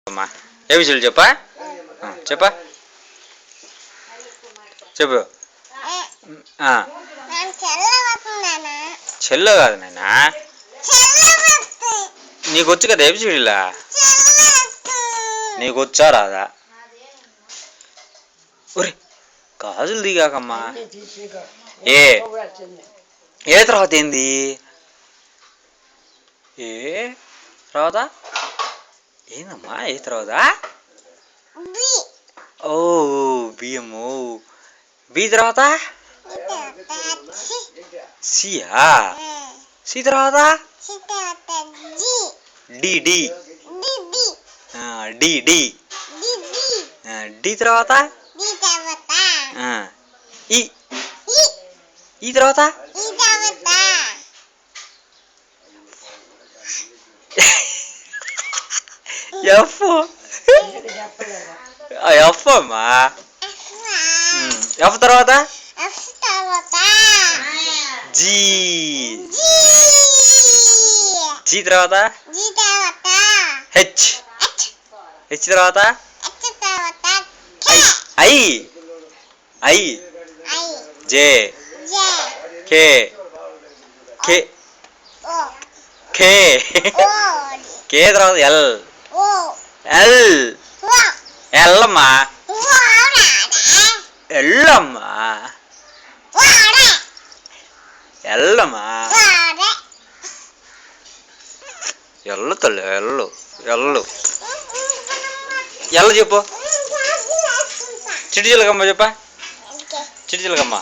అమ్మా ఏబిసిలు చెప్పా చెప్పా చెప్పు. చెల్లో కాదు నాయనా, నీకు వచ్చు కదా ఏబిసిడిలా, నీకు వచ్చా రాదా? ఒరే గాజులు దిగాకమ్మా. ఏ ఏ తర్వాత ఏంది? ఏ తర్వాత ఏందమ్మా? ఏ తర్వాత? ఓ బియ్యము. బి తర్వాత సియా. సి తర్వాత D D D D D తర్వాత ఈ ఈ తర్వాత ఎఫ్. ఎఫ్ అమ్మా. ఎఫ్ తర్వాత జీ. జీ తర్వాత హెచ్. హెచ్ తర్వాత I. I J. K. K K K తర్వాత ఎల్. ఎల్. ఎల్లమ్మా. ఎల్లమ్మా. ఎల్లమ్మా. ఎల్లు తల్లి ఎల్లు. ఎల్లు ఎల్ల చెప్పు. చిట్టి చిలకమ్మ చెప్పా. చిట్టి చిలకమ్మ.